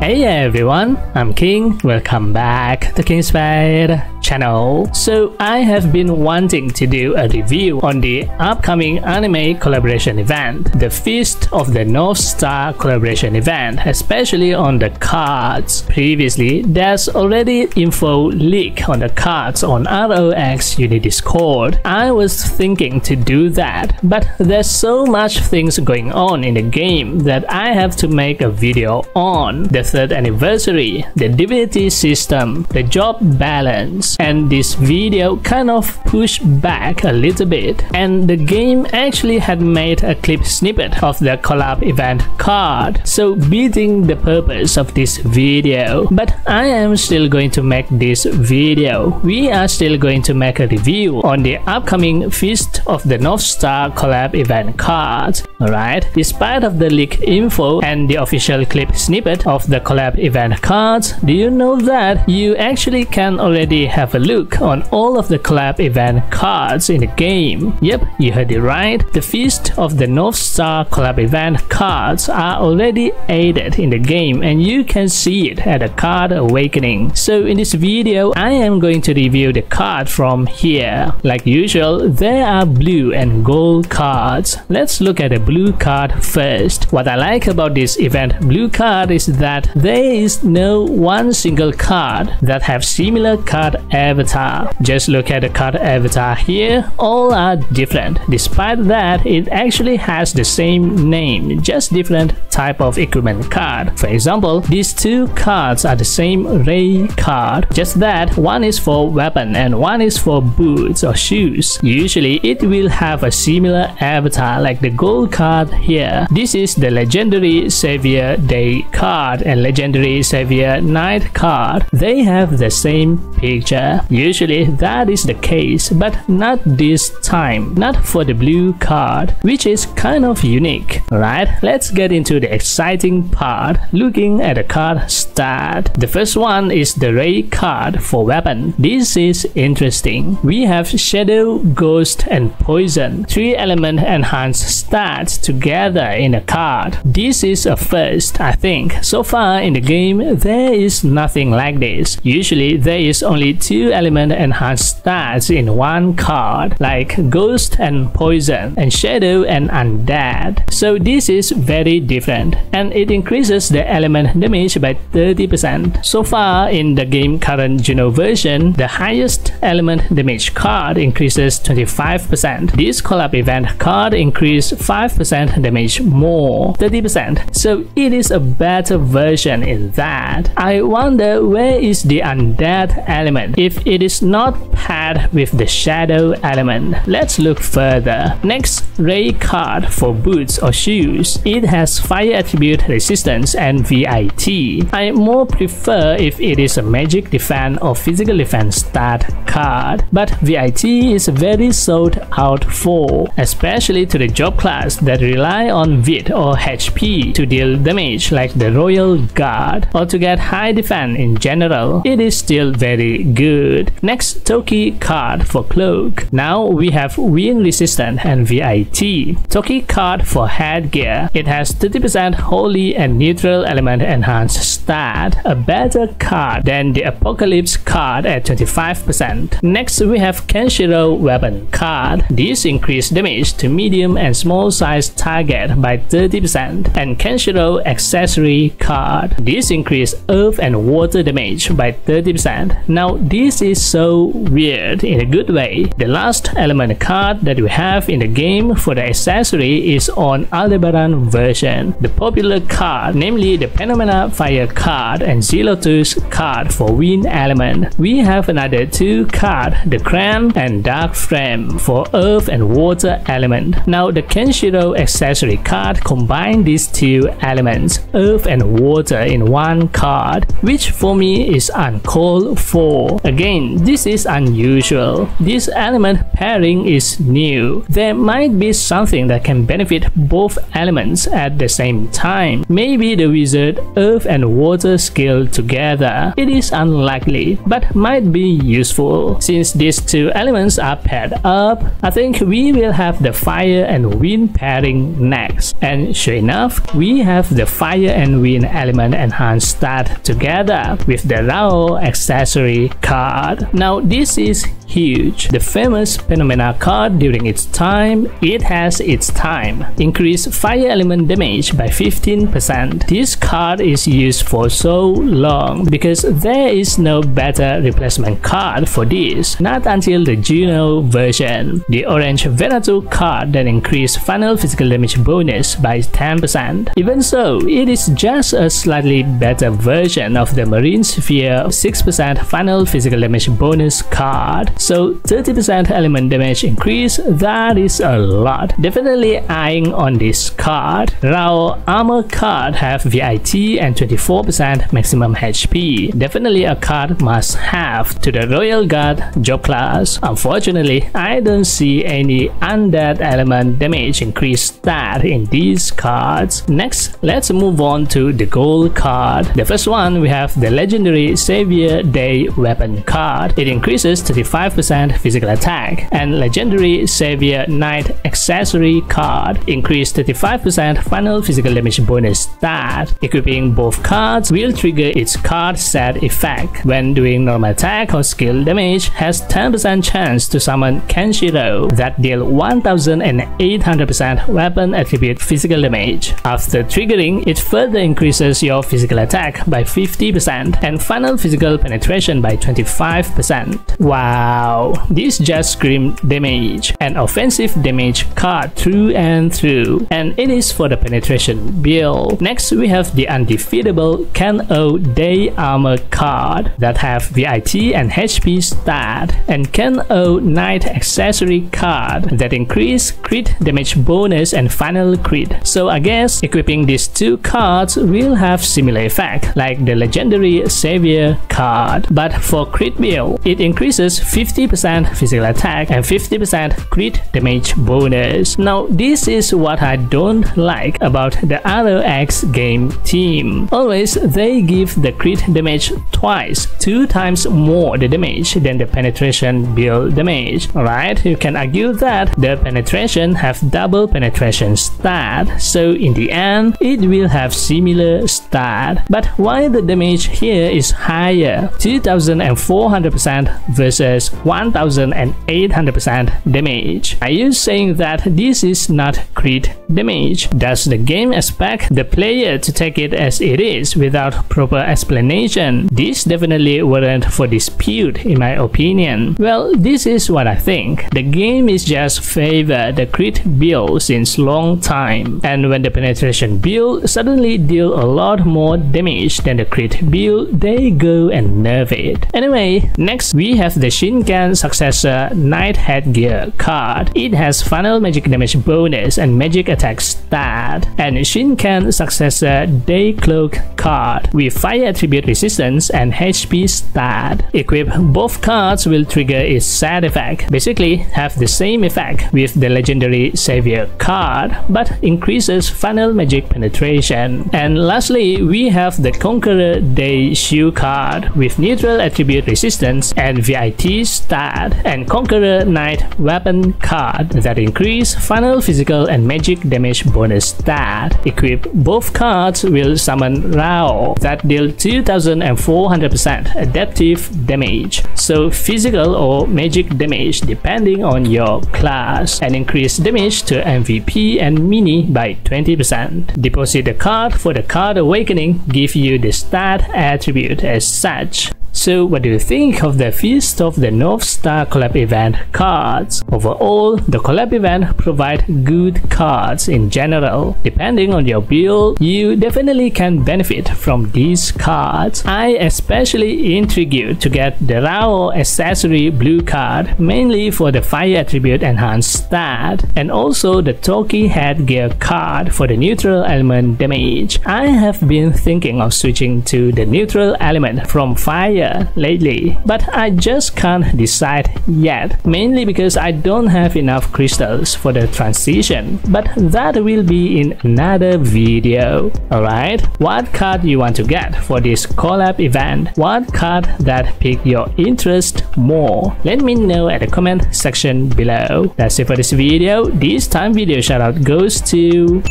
Hey everyone, I'm King. Welcome back to Kingspade channel. So I have been wanting to do a review on the upcoming anime collaboration event, the Feast of the North Star collaboration event, especially on the cards. Previously, there's already info leak on the cards on ROX Unit Discord. I was thinking to do that, but there's so much things going on in the game that I have to make a video on the 3rd anniversary, the divinity system, the job balance, and this video kind of pushed back a little bit, and the game actually had made a clip snippet of the Collab event card, so beating the purpose of this video. But I am still going to make this video. We are still going to make a review on the upcoming Feast of the North Star Collab event cards. Alright, despite of the leak info and the official clip snippet of the Collab event cards, do you know that you actually can already have a look on all of the Collab event cards in the game? Yep, you heard it right. The Feast of the North Star Collab event cards are already added in the game, and you can see it at the card awakening. So in this video, I am going to review the card from here. Like usual, there are blue and gold cards. Let's look at the blue card first. What I like about this event blue card is that there is no one single card that have similar card avatar. Just look at the card avatar here, all are different. Despite that, it actually has the same name, just different type of equipment card. For example, these two cards are the same Ray card, just that one is for weapon and one is for boots or shoes. Usually it will have a similar avatar like the gold card here. This is the legendary Savior Day card and legendary Savior Night card. They have the same picture. Usually that is the case, but not this time, not for the blue card, which is kind of unique. Alright, let's get into the exciting part, looking at the card stat. The first one is the Ray card for weapon. This is interesting. We have Shadow, Ghost, and Poison, 3 element enhanced stats together in a card. This is a first, I think. So far in the game, there is nothing like this. Usually there is only 2 element enhanced stats in one card, like Ghost and Poison, and Shadow and Undead. So this is very different, and it increases the element damage by 30%. So far in the game current Juno version, the highest element damage card increases 25%. This Collab event card increases 5% damage more, 30%. So it is a better version in that. I wonder where is the Undead element if it is not paired with the Shadow element. Let's look further. Next, Ray card for boots or shoes. It has fire attribute resistance and VIT. I more prefer if it is a magic defense or physical defense stat card, but VIT is very sought out for, especially to the job class that rely on VIT or HP to deal damage like the Royal Guard, or to get high defense in general. It is still very good. Next, Toki card for cloak. Now we have wind resistant and VIT. Toki card for headgear. It has 30% holy and neutral element enhanced stat, a better card than the Apocalypse card at 25%. Next we have Kenshiro weapon card. This increased damage to medium and small size target by 30%. And Kenshiro accessory card. This increased earth and water damage by 30%. Now this is so weird in a good way. The last element card that we have in the game for the accessory is on Aldebaran version. The popular card, namely the Phenomena Fire card and Zelotus card for wind element. We have another 2 card, the Cran and Dark Frame for earth and water element. Now the Kenshiro accessory card combine these 2 elements, earth and water, in one card, which for me is uncalled for. Again, this is unusual. This element pairing is new. There might be something that can benefit both elements at the same time. Maybe the wizard earth and water skill together. It is unlikely, but might be useful. Since these two elements are paired up, I think we will have the fire and wind pairing next. And sure enough, we have the fire and wind element enhanced stat together with the RAO accessory card. Now this is huge. The famous Phenomena card during its time, it has its time. Increase fire element damage by 15%. This card is used for so long because there is no better replacement card for this, not until the Juno version. The orange Venato card that increased final physical damage bonus by 10%. Even so, it is just a slightly better version of the Marine Sphere 6% final physical damage bonus card. So 30% element damage increase, that is a lot. Definitely eyeing on this card. RAO armor card have VIT and 24% maximum HP. Definitely a card must have to the Royal Guard job class. Unfortunately, I don't see any undead element damage increase stat in these cards. Next, let's move on to the gold card. The first one, we have the legendary Savior Day weapon card. It increases 35% physical attack, and legendary Savior Knight accessory card increase 35% final physical damage bonus stat. Equipping both cards will trigger its card set effect. When doing normal attack or skill damage, has 10% chance to summon Kenshiro that deal 1800% weapon attribute physical damage. After triggering, it further increases your physical attack by 50% and final physical penetration by 25%. Wow, this just screams damage. An offensive damage card through and through, and it is for the penetration build. Next, we have the undefeatable Ken-O Day armor card that have VIT and HP stat, and Ken-O Knight accessory card that increase crit damage bonus and final crit. So I guess equipping these two cards will have similar effect like the legendary Savior card, but for crit build, it increases 50% physical attack and 50% crit damage bonus. Now this is what I don't like about the ROX game team. Always they give the crit damage twice, 2 times more the damage than the penetration build damage. Alright, you can argue that the penetration have double penetration stat, so in the end it will have similar stat. But why the damage here is higher, 2400% versus 1800% damage? Are you saying that this is not crit damage? Does the game expect the player to take it as it is without proper explanation? This definitely warrant for dispute in my opinion. Well, this is what I think. The game is just favor the crit build since long time, and when the penetration build suddenly deal a lot more damage than the crit build, they go and nerf it. Anyway, next we have the Shinken successor Knight headgear card. It has final magic damage bonus and magic attack stat, and Shinken successor Day cloak card with fire attribute resistance and HP stat. Equip both cards will trigger its side effect. Basically have the same effect with the legendary Savior card, but increases final magic penetration. And lastly, we have the Conqueror Day shoe card with neutral attribute resistance and VIT stat, and Conqueror Knight weapon card that increase final physical and magic damage bonus stat. Equip both cards will summon RAO that deal 2400% adaptive damage, so physical or magic damage depending on your class, and increase damage to MVP and mini by 20%. Deposit the card for the card awakening, give you the stat attribute as such. So what do you think of the Feast of the North Star collab event cards? Overall, the collab event provide good cards in general. Depending on your build, you definitely can benefit from these cards. I especially intrigued to get the RAO accessory blue card, mainly for the fire attribute enhanced stat, and also the Toki headgear card for the neutral element damage. I have been thinking of switching to the neutral element from fire rare lately, but I just can't decide yet, mainly because I don't have enough crystals for the transition, but that will be in another video. Alright, what card you want to get for this collab event? What card that piqued your interest more? Let me know at the comment section below. That's it for this video. This time video shoutout goes to...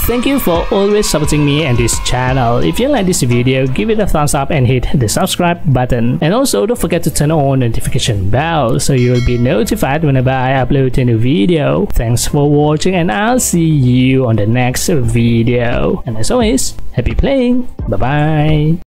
Thank you for always supporting me and this channel. If you like this video, give it a thumbs up and hit the subscribe button. And also don't forget to turn on notification bell so you will be notified whenever I upload a new video. Thanks for watching and I'll see you on the next video. And as always, happy playing. Bye bye.